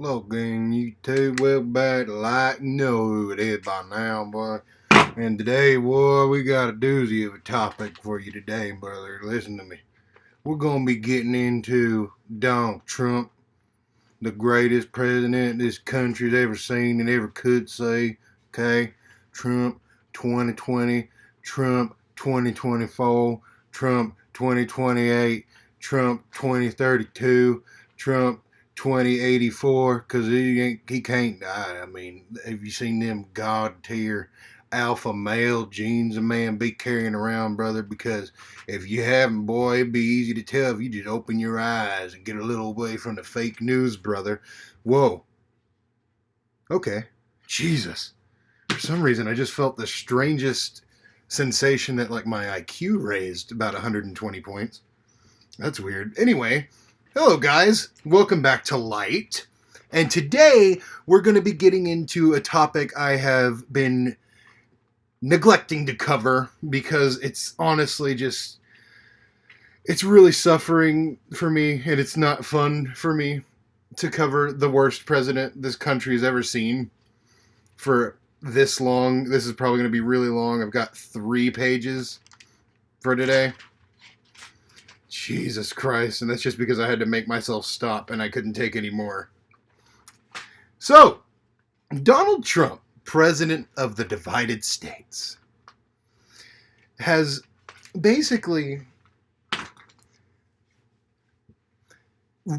Look, gang, you too well bad like you know who it is by now, boy. And today, boy, we got a doozy of a topic for you today, brother. Listen to me. We're gonna be getting into Donald Trump, the greatest president this country's ever seen and ever could say. Okay, Trump 2020, Trump 2024, Trump 2028, Trump 2032, Trump 2084. Cause he can't die. I mean, have you seen them god tier alpha male genes a man be carrying around, brother? Because if you haven't, boy, it'd be easy to tell if you just open your eyes and get a little away from the fake news, brother. Whoa. Okay. Jesus. For some reason, I just felt the strangest sensation that, like, my IQ raised about 120 points. That's weird. Anyway, hello, guys. Welcome back to Light. And today, we're going to be getting into a topic I have been neglecting to cover because it's honestly just it's really suffering for me, and it's not fun for me to cover the worst president this country has ever seen for this long. This is probably going to be really long. I've got 3 pages for today. Jesus Christ. And that's just because I had to make myself stop and I couldn't take any more. So, Donald Trump, president of the divided states, has basically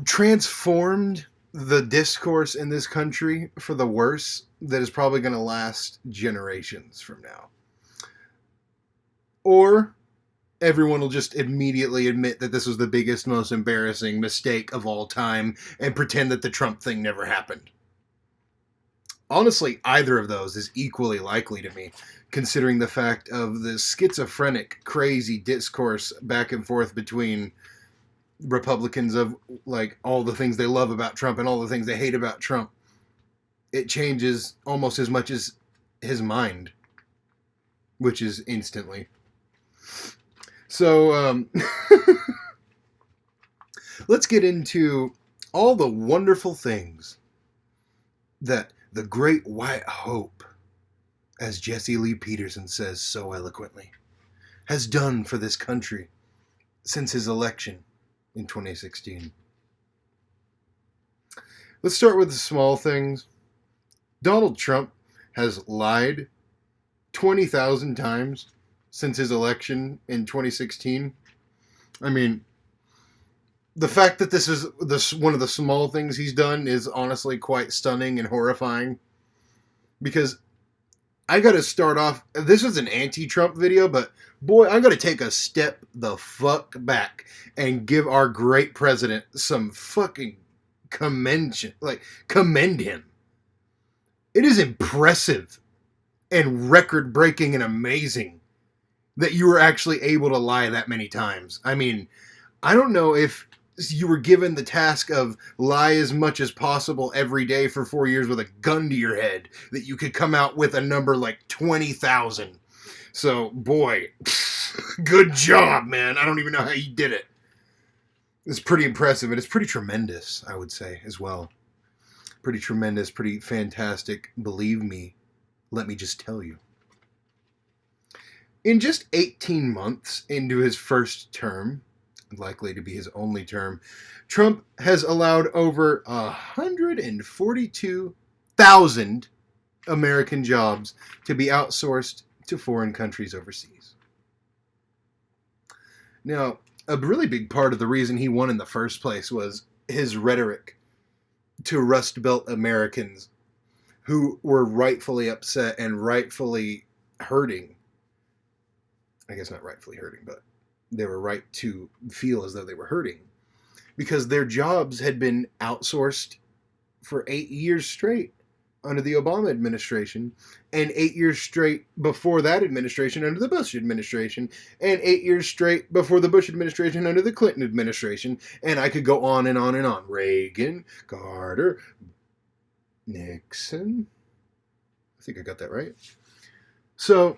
transformed the discourse in this country for the worse that is probably going to last generations from now. Or everyone will just immediately admit that this was the biggest, most embarrassing mistake of all time and pretend that the Trump thing never happened. Honestly, either of those is equally likely to me, considering the fact of the schizophrenic, crazy discourse back and forth between Republicans of like all the things they love about Trump and all the things they hate about Trump. It changes almost as much as his mind, which is instantly. So let's get into all the wonderful things that the great white hope, as Jesse Lee Peterson says so eloquently, has done for this country since his election in 2016. Let's start with the small things. Donald Trump has lied 20,000 times since his election in 2016. I mean, the fact that this is one of the small things he's done is honestly quite stunning and horrifying. Because I got to start off. This was an anti-Trump video, but boy, I got to take a step the fuck back and give our great president some fucking commend him. It is impressive and record-breaking and amazing that you were actually able to lie that many times. I mean, I don't know if you were given the task of lie as much as possible every day for 4 years with a gun to your head that you could come out with a number like 20,000. So, boy, good job, man. I don't even know how you did it. It's pretty impressive, and it's pretty tremendous, I would say, as well. Pretty tremendous, pretty fantastic. Believe me, let me just tell you. In just 18 months into his first term, likely to be his only term, Trump has allowed over 142,000 American jobs to be outsourced to foreign countries overseas. Now, a really big part of the reason he won in the first place was his rhetoric to Rust Belt Americans who were rightfully upset and rightfully hurting. I guess not rightfully hurting, but they were right to feel as though they were hurting because their jobs had been outsourced for 8 years straight under the Obama administration, and 8 years straight before that administration under the Bush administration, and 8 years straight before the Bush administration under the Clinton administration, and I could go on and on and on. Reagan, Carter, Nixon. I think I got that right. So,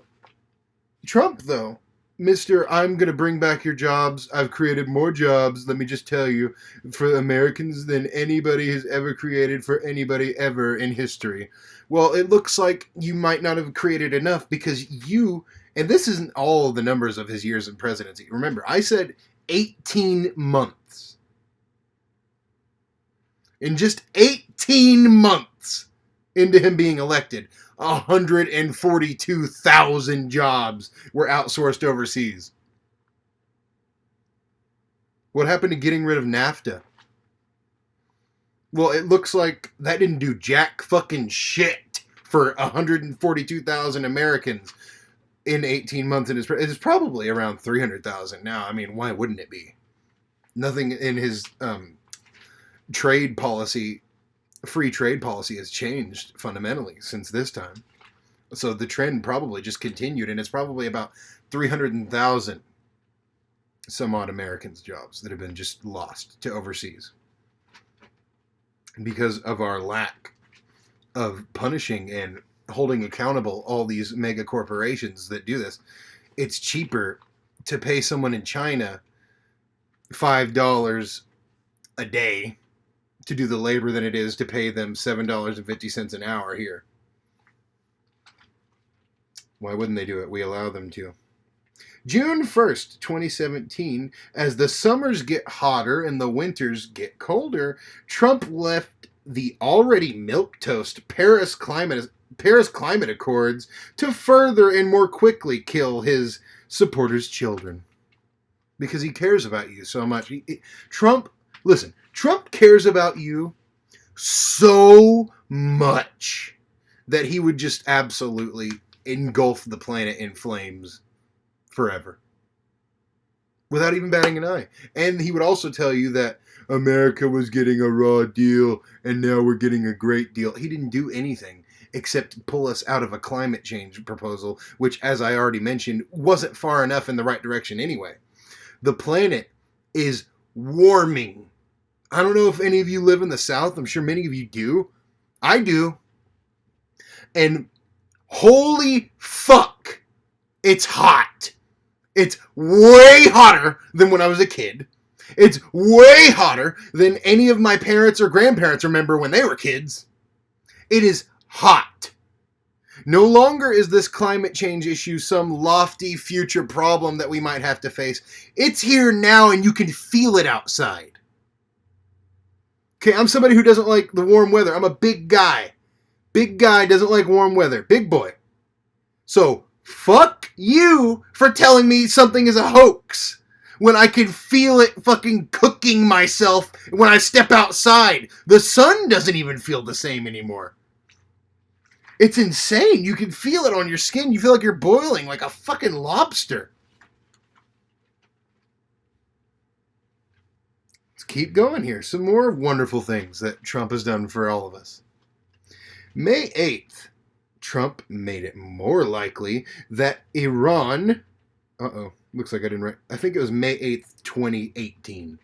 Trump, though, Mr. I'm going to bring back your jobs. I've created more jobs, let me just tell you, for Americans than anybody has ever created for anybody ever in history. Well, it looks like you might not have created enough because you, and this isn't all the numbers of his years in presidency. Remember, I said 18 months. In just 18 months into him being elected, 142,000 jobs were outsourced overseas. What happened to getting rid of NAFTA? Well, it looks like that didn't do jack fucking shit for 142,000 Americans in 18 months. It's probably around 300,000 now. I mean, why wouldn't it be? Nothing in his trade policy, free trade policy, has changed fundamentally since this time. So the trend probably just continued, and it's probably about 300,000 some odd Americans' jobs that have been just lost to overseas because of our lack of punishing and holding accountable all these mega corporations that do this. It's cheaper to pay someone in China $5 a day to do the labor than it is to pay them $7.50 an hour here. Why wouldn't they do it? We allow them to. June 1st, 2017, as the summers get hotter and the winters get colder, Trump left the already milquetoast Paris Climate Accords to further and more quickly kill his supporters' children. Because he cares about you so much. Trump cares about you so much that he would just absolutely engulf the planet in flames forever without even batting an eye. And he would also tell you that America was getting a raw deal and now we're getting a great deal. He didn't do anything except pull us out of a climate change proposal, which, as I already mentioned, wasn't far enough in the right direction anyway. The planet is warming. I don't know if any of you live in the South. I'm sure many of you do. I do. And holy fuck, it's hot. It's way hotter than when I was a kid. It's way hotter than any of my parents or grandparents remember when they were kids. It is hot. No longer is this climate change issue some lofty future problem that we might have to face. It's here now and you can feel it outside. Okay, I'm somebody who doesn't like the warm weather. I'm a big guy. Big guy doesn't like warm weather. Big boy. So, fuck you for telling me something is a hoax when I can feel it fucking cooking myself when I step outside. The sun doesn't even feel the same anymore. It's insane. You can feel it on your skin. You feel like you're boiling like a fucking lobster. Let's keep going here. Some more wonderful things that Trump has done for all of us. May 8th, Trump made it more likely that Iran... looks like I didn't write... I think it was May 8th, 2018.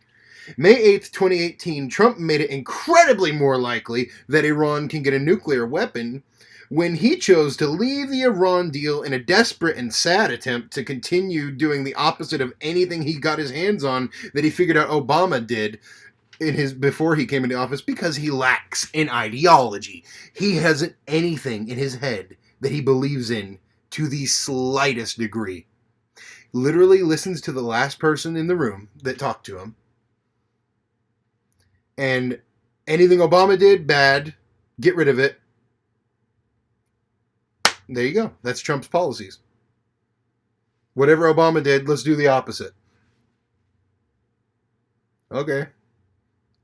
May 8th, 2018, Trump made it incredibly more likely that Iran can get a nuclear weapon when he chose to leave the Iran deal in a desperate and sad attempt to continue doing the opposite of anything he got his hands on that he figured out Obama did before he came into office, because he lacks an ideology. He hasn't anything in his head that he believes in to the slightest degree. Literally listens to the last person in the room that talked to him. And anything Obama did, bad, get rid of it. There you go. That's Trump's policies. Whatever Obama did, let's do the opposite. Okay.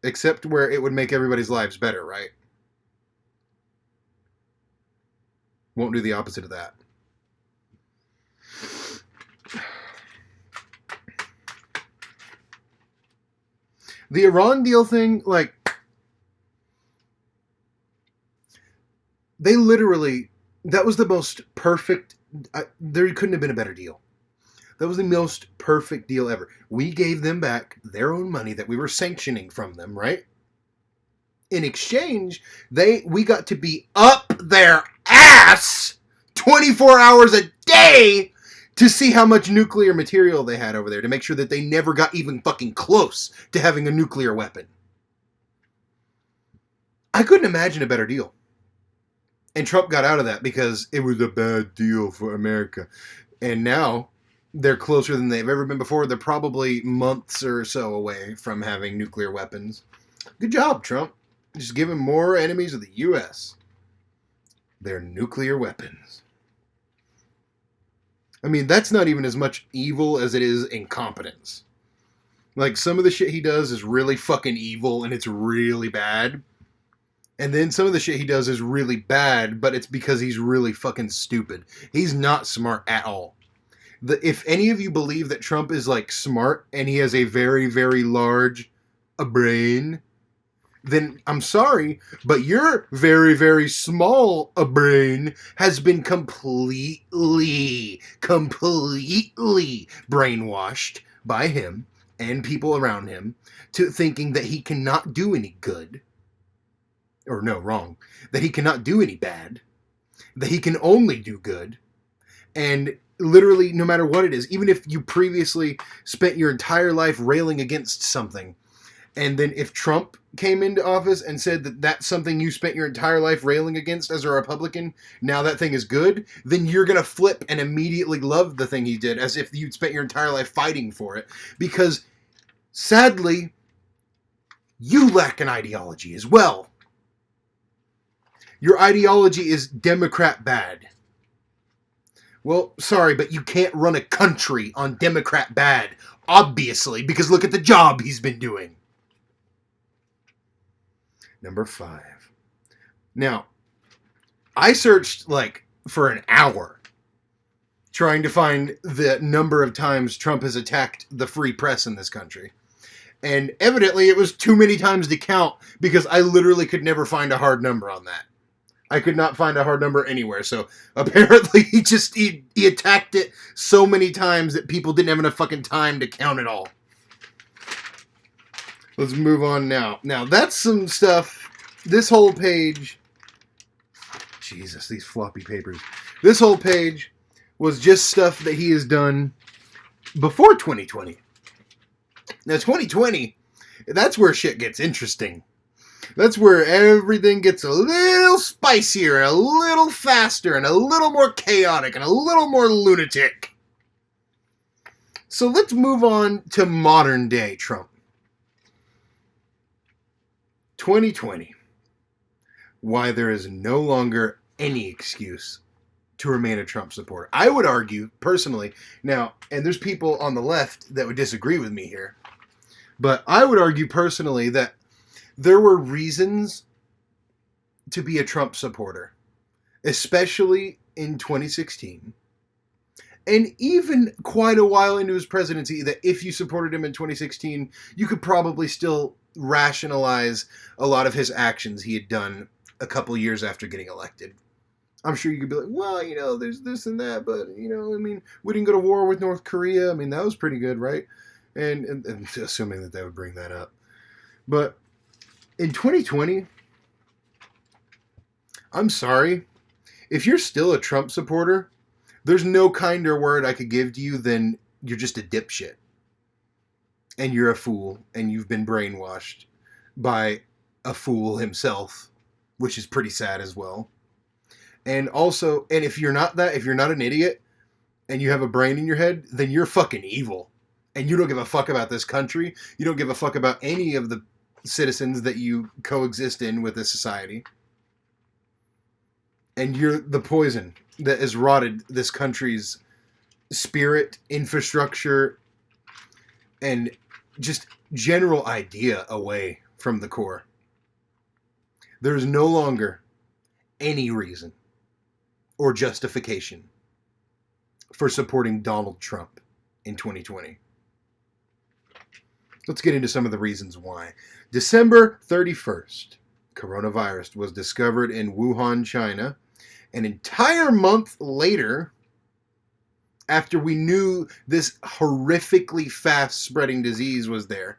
Except where it would make everybody's lives better, right? Won't do the opposite of that. The Iran deal thing, like, they literally, that was the most perfect, there couldn't have been a better deal. That was the most perfect deal ever. We gave them back their own money that we were sanctioning from them, right? In exchange, we got to be up their ass 24 hours a day to see how much nuclear material they had over there, to make sure that they never got even fucking close to having a nuclear weapon. I couldn't imagine a better deal. And Trump got out of that because it was a bad deal for America. And now they're closer than they've ever been before. They're probably months or so away from having nuclear weapons. Good job, Trump. Just give him more enemies of the U.S. Their nuclear weapons. I mean, that's not even as much evil as it is incompetence. Like, some of the shit he does is really fucking evil and it's really bad. And then some of the shit he does is really bad, but it's because he's really fucking stupid. He's not smart at all. If any of you believe that Trump is, like, smart and he has a very, very large brain, then I'm sorry, but your very, very small brain has been completely brainwashed by him and people around him to thinking that he cannot do any good. Or no, wrong. That he cannot do any bad. That he can only do good. And literally, no matter what it is, even if you previously spent your entire life railing against something, and then if Trump came into office and said that that's something you spent your entire life railing against as a Republican, now that thing is good, then you're going to flip and immediately love the thing he did as if you'd spent your entire life fighting for it. Because, sadly, you lack an ideology as well. Your ideology is Democrat bad. Well, sorry, but you can't run a country on Democrat bad, obviously, because look at the job he's been doing. Number 5. Now, I searched, like, for an hour trying to find the number of times Trump has attacked the free press in this country. And evidently it was too many times to count because I literally could never find a hard number on that. I could not find a hard number anywhere. So apparently he attacked it so many times that people didn't have enough fucking time to count it all. Let's move on now. Now, that's some stuff. This whole page... Jesus, these floppy papers. This whole page was just stuff that he has done before 2020. Now, 2020, that's where shit gets interesting. That's where everything gets a little spicier, and a little faster, and a little more chaotic, and a little more lunatic. So let's move on to modern day Trump. 2020. Why there is no longer any excuse to remain a Trump supporter. I would argue, personally, now, and there's people on the left that would disagree with me here, but I would argue personally that there were reasons to be a Trump supporter, especially in 2016, and even quite a while into his presidency, that if you supported him in 2016, you could probably still rationalize a lot of his actions he had done a couple years after getting elected. I'm sure you could be like, well, you know, there's this and that, but, you know, I mean, we didn't go to war with North Korea. I mean, that was pretty good, right? And assuming that they would bring that up. But in 2020, I'm sorry, if you're still a Trump supporter, there's no kinder word I could give to you than you're just a dipshit. And you're a fool, and you've been brainwashed by a fool himself, which is pretty sad as well. And also, and if you're not that, if you're not an idiot, and you have a brain in your head, then you're fucking evil. And you don't give a fuck about this country. You don't give a fuck about any of the citizens that you coexist in with this society. And you're the poison that has rotted this country's spirit, infrastructure, and just general idea away from the core. There is no longer any reason or justification for supporting Donald Trump in 2020. Let's get into some of the reasons why. December 31st, coronavirus was discovered in Wuhan, China. An entire month later, after we knew this horrifically fast-spreading disease was there,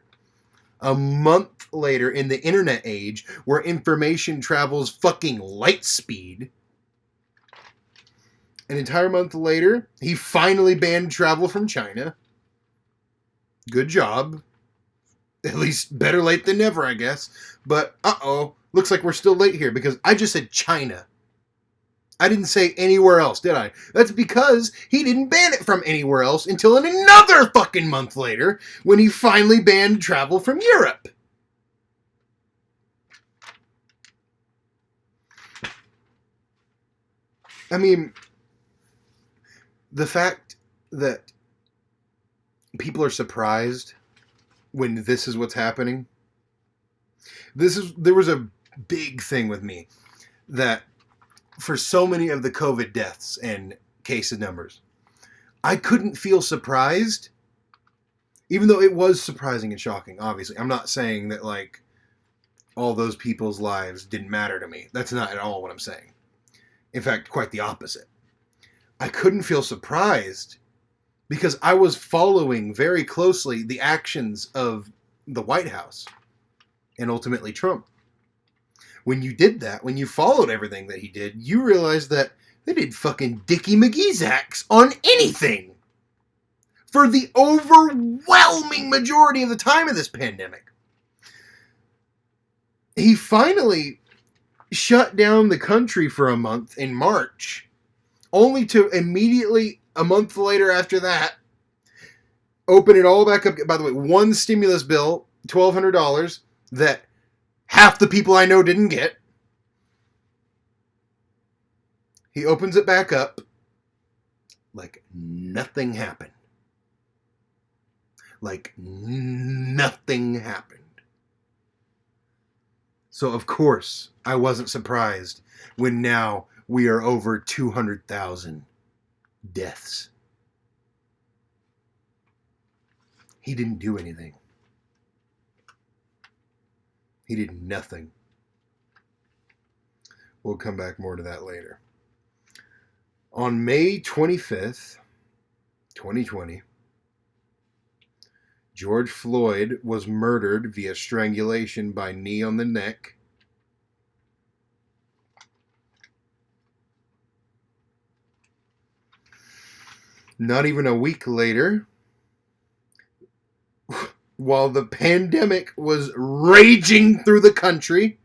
a month later in the internet age, where information travels fucking light speed, An entire month later, he finally banned travel from China. Good job. At least better late than never, I guess. But, looks like we're still late here because I just said China. I didn't say anywhere else, did I? That's because he didn't ban it from anywhere else until another fucking month later when he finally banned travel from Europe. I mean, the fact that people are surprised when this is what's happening. There was a big thing with me that for so many of the COVID deaths and case numbers, I couldn't feel surprised, even though it was surprising and shocking, obviously. I'm not saying that, like, all those people's lives didn't matter to me. That's not at all what I'm saying. In fact, quite the opposite. I couldn't feel surprised because I was following very closely the actions of the White House and ultimately Trump. When you did that, when you followed everything that he did, you realized that they did fucking Dickie McGee's acts on anything for the overwhelming majority of the time of this pandemic. He finally shut down the country for a month in March, only to immediately, a month later after that, open it all back up. By the way, one stimulus bill, $1,200, that half the people I know didn't get. He opens it back up like nothing happened. Like nothing happened. So, of course, I wasn't surprised when now we are over 200,000 deaths. He didn't do anything. He did nothing. We'll come back more to that later. On May 25th, 2020, George Floyd was murdered via strangulation by knee on the neck. Not even a week later, while the pandemic was raging through the country,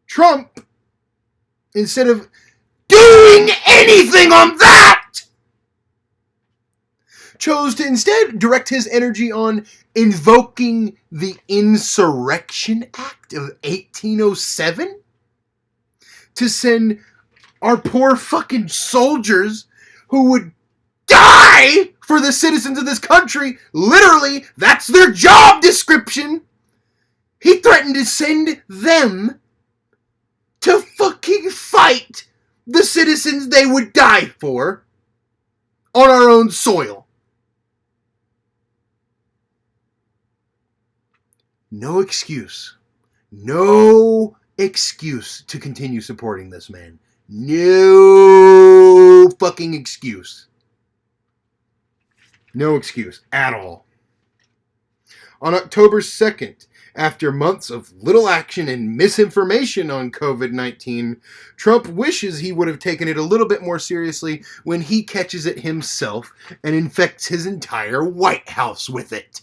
Trump, instead of doing anything on that, chose to instead direct his energy on invoking the Insurrection Act of 1807 to send our poor fucking soldiers who would die for the citizens of this country. Literally, that's their job description. He threatened to send them to fucking fight the citizens they would die for on our own soil. No excuse. No excuse to continue supporting this man. No fucking excuse. No excuse at all. On October 2nd, after months of little action and misinformation on COVID-19, Trump wishes he would have taken it a little bit more seriously when he catches it himself and infects his entire White House with it.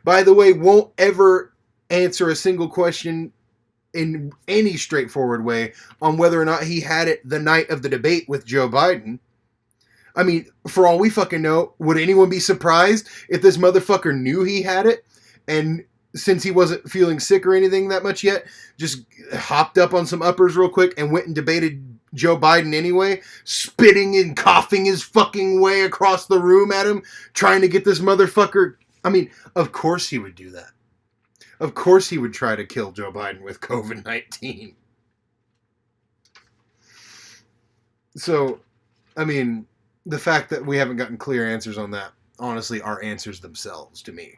By the way, won't ever answer a single question in any straightforward way on whether or not he had it the night of the debate with Joe Biden. I mean, for all we fucking know, would anyone be surprised if this motherfucker knew he had it and since he wasn't feeling sick or anything that much yet, just hopped up on some uppers real quick and went and debated Joe Biden anyway, spitting and coughing his fucking way across the room at him, trying to get this motherfucker. I mean, of course he would do that. Of course he would try to kill Joe Biden with COVID-19. So, I mean, the fact that we haven't gotten clear answers on that, honestly, are answers themselves to me.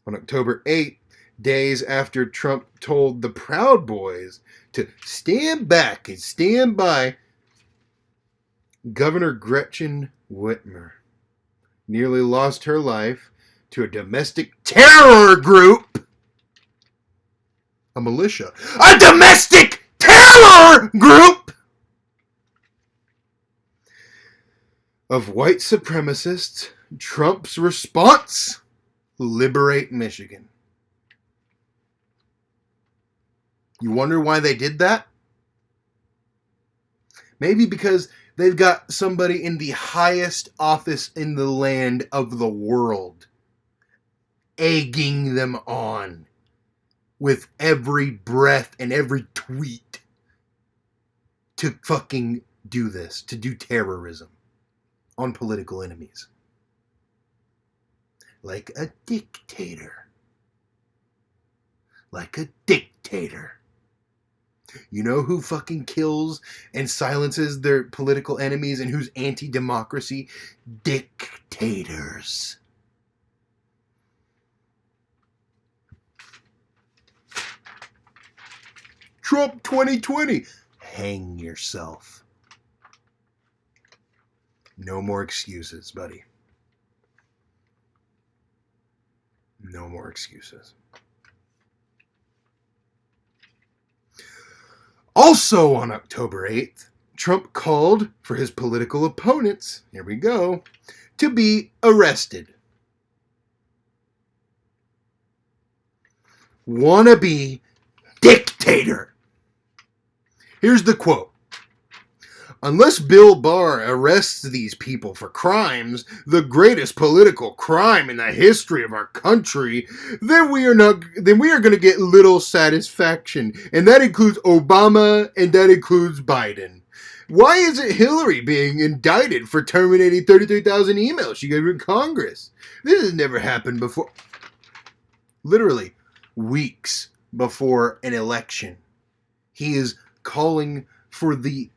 On October 8th, days after Trump told the Proud Boys to stand back and stand by, Governor Gretchen Whitmer nearly lost her life to a domestic terror group a militia, a domestic terror group of white supremacists. Trump's response: liberate Michigan. You wonder why they did that? Maybe because they've got somebody in the highest office in the land of the world egging them on with every breath and every tweet to fucking do this, to do terrorism on political enemies. Like a dictator. Like a dictator. You know who fucking kills and silences their political enemies and who's anti-democracy? Dictators. Trump 2020. Hang yourself. No more excuses, buddy. No more excuses. Also on October 8th, Trump called for his political opponents, here we go, to be arrested. Wannabe dictator. Here's the quote. Unless Bill Barr arrests these people for crimes, the greatest political crime in the history of our country, then we are going to get little satisfaction. And that includes Obama and that includes Biden. Why isn't Hillary being indicted for terminating 33,000 emails she gave in Congress? This has never happened before. Literally, weeks before an election, he is calling for the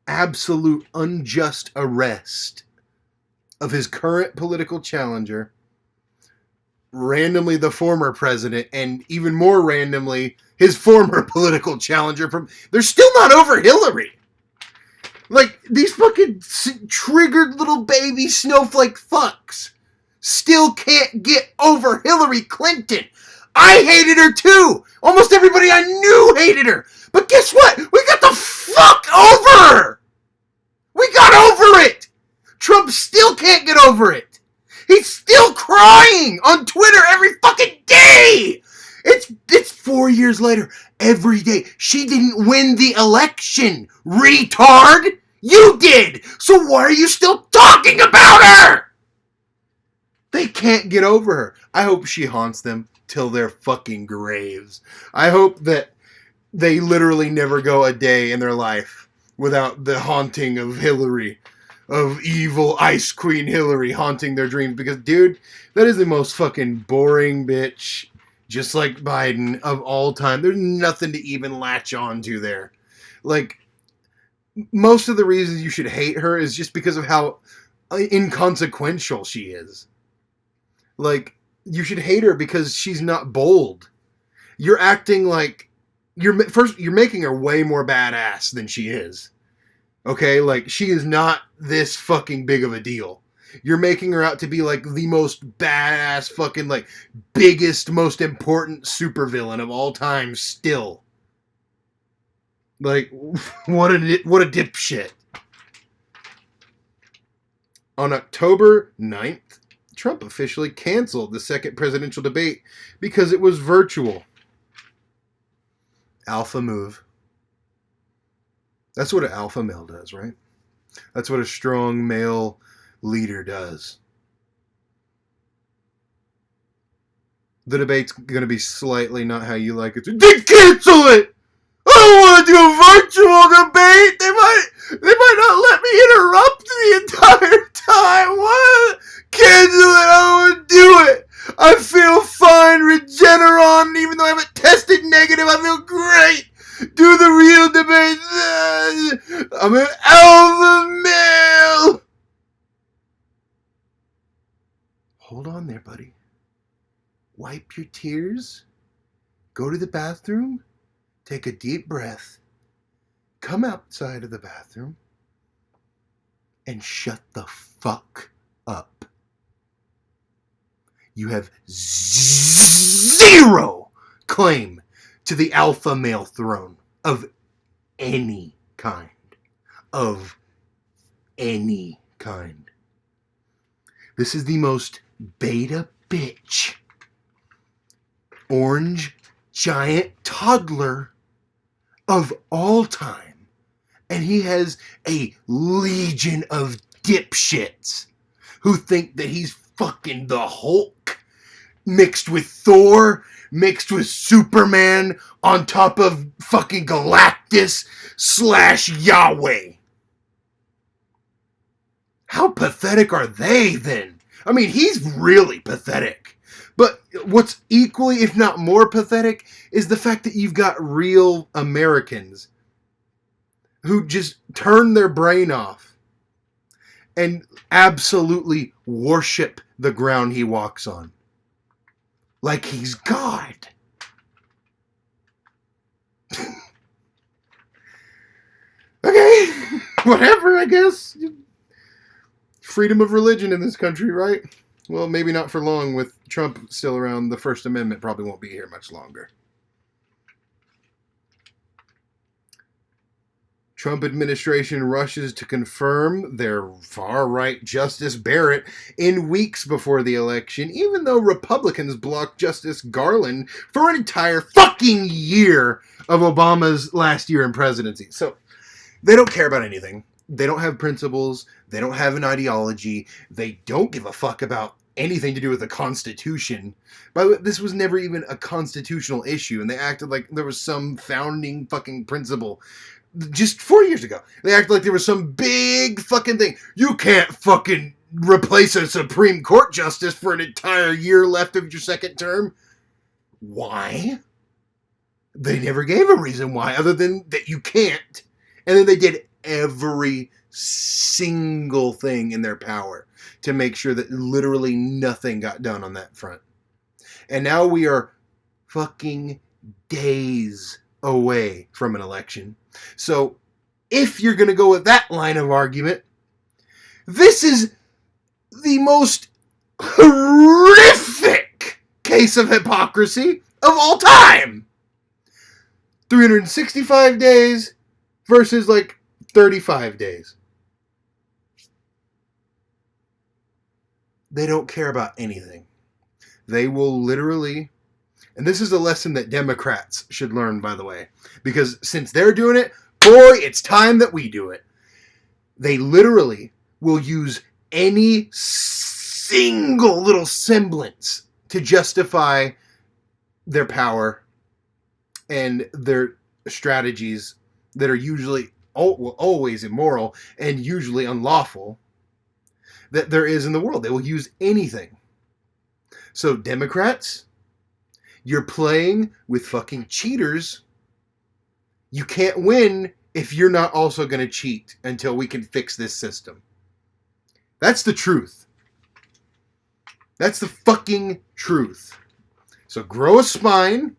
absolute unjust arrest of his current political challenger, randomly the former president, and even more randomly his former political challenger. They're still not over Hillary. Like, these fucking triggered little baby snowflake fucks still can't get over Hillary Clinton. I hated her too. Almost everybody I knew hated her. But guess what? We got the fuck over her. We got over it. Trump still can't get over it. He's still crying on Twitter every fucking day. It's 4 years later. Every day. She didn't win the election, retard. You did. So why are you still talking about her? They can't get over her. I hope she haunts them till their fucking graves. I hope that they literally never go a day in their life without the haunting of Hillary, of evil Ice Queen Hillary haunting their dreams. Because, dude, that is the most fucking boring bitch, just like Biden, of all time. There's nothing to even latch on to there. Like, most of the reasons you should hate her is just because of how inconsequential she is. Like, you should hate her because she's not bold. You're acting like you're making her way more badass than she is. Okay, like, she is not this fucking big of a deal. You're making her out to be like the most badass fucking, like, biggest, most important supervillain of all time still. Like, what a dipshit. On October 9th, Trump officially canceled the second presidential debate because it was virtual. Alpha move. That's what an alpha male does, right? That's what a strong male leader does. The debate's going to be slightly not how you like it. Then cancel it! I don't want to do a virtual debate! They might not let me interrupt the entire time! What? Cancel it! I don't want to do it! I feel fine, Regeneron, even though I haven't tested negative, I feel great! Do the real debate! I'm an alpha male! Hold on there, buddy. Wipe your tears. Go to the bathroom. Take a deep breath. Come outside of the bathroom. And shut the fuck up. You have zero claim to the alpha male throne of any kind. Of any kind. This is the most beta bitch, orange giant toddler of all time. And he has a legion of dipshits who think that he's fucking the Hulk mixed with Thor, mixed with Superman, on top of fucking Galactus / Yahweh. How pathetic are they then? I mean, he's really pathetic. But what's equally, if not more pathetic, is the fact that you've got real Americans who just turn their brain off and absolutely worship the ground he walks on. Like he's God. Okay, whatever, I guess. Freedom of religion in this country, right? Well, maybe not for long. With Trump still around, the First Amendment probably won't be here much longer. Trump administration rushes to confirm their far-right Justice Barrett in weeks before the election, even though Republicans blocked Justice Garland for an entire fucking year of Obama's last year in presidency. So, they don't care about anything. They don't have principles. They don't have an ideology. They don't give a fuck about anything to do with the Constitution. By the way, this was never even a constitutional issue, and they acted like there was some founding fucking principle. Just 4 years ago, they acted like there was some big fucking thing. You can't fucking replace a Supreme Court justice for an entire year left of your second term. Why? They never gave a reason why, other than that you can't. And then they did every single thing in their power to make sure that literally nothing got done on that front. And now we are fucking days away from an election. So, if you're going to go with that line of argument, this is the most horrific case of hypocrisy of all time. 365 days versus like 35 days. They don't care about anything. They will literally, and this is a lesson that Democrats should learn, by the way, because since they're doing it, boy, it's time that we do it. They literally will use any single little semblance to justify their power and their strategies that are usually always immoral and usually unlawful that there is in the world. They will use anything. So, Democrats, you're playing with fucking cheaters. You can't win if you're not also going to cheat until we can fix this system. That's the truth. That's the fucking truth. So grow a spine,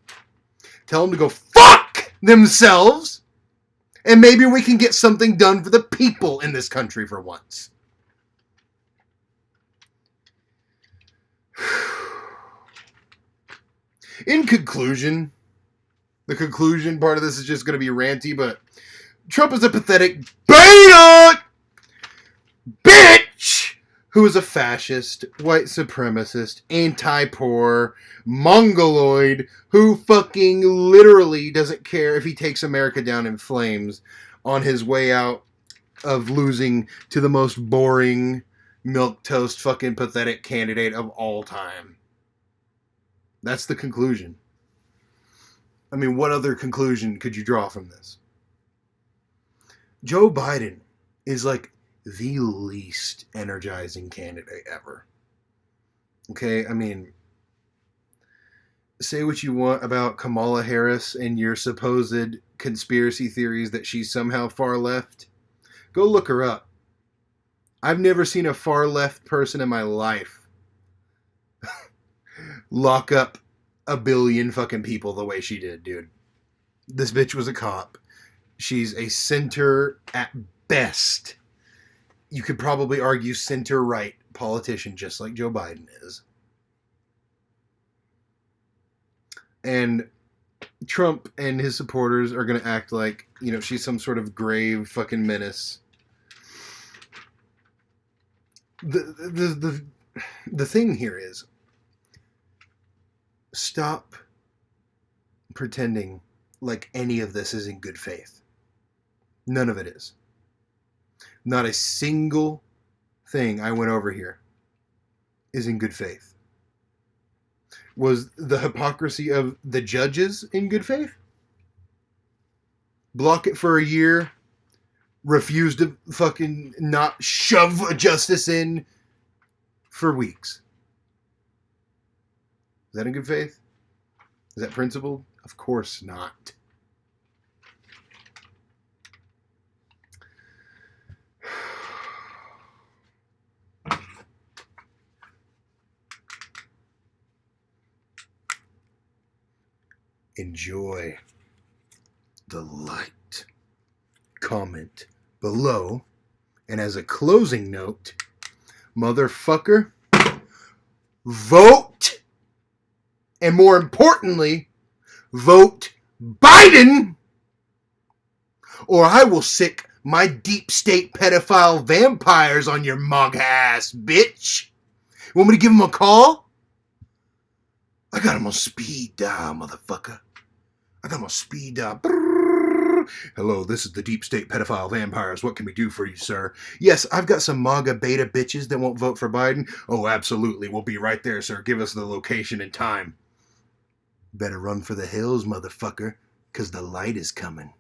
tell them to go fuck themselves, and maybe we can get something done for the people in this country for once. In conclusion, the conclusion part of this is just going to be ranty, but Trump is a pathetic beta bitch who is a fascist, white supremacist, anti-poor, mongoloid, who fucking literally doesn't care if he takes America down in flames on his way out of losing to the most boring, milquetoast, fucking pathetic candidate of all time. That's the conclusion. I mean, what other conclusion could you draw from this? Joe Biden is like the least energizing candidate ever. Okay, I mean, say what you want about Kamala Harris and your supposed conspiracy theories that she's somehow far left. Go look her up. I've never seen a far left person in my life lock up a billion fucking people the way she did, dude. This bitch was a cop. She's a center at best. You could probably argue center-right politician, just like Joe Biden is. And Trump and his supporters are going to act like, she's some sort of grave fucking menace. The thing here is, stop pretending like any of this is in good faith. None of it is. Not a single thing I went over here is in good faith. Was the hypocrisy of the judges in good faith? Block it for a year, refuse to fucking not shove a justice in for weeks. Is that in good faith? Is that principled? Of course not. Enjoy the light. Comment below. And as a closing note, motherfucker, vote. And more importantly, vote Biden, or I will sick my deep state pedophile vampires on your mug ass, bitch. You want me to give him a call? I got him on speed dial, motherfucker. I got him on speed dial. Brrr. Hello, this is the deep state pedophile vampires. What can we do for you, sir? Yes, I've got some MAGA beta bitches that won't vote for Biden. Oh, absolutely. We'll be right there, sir. Give us the location and time. Better run for the hills, motherfucker, because the light is coming.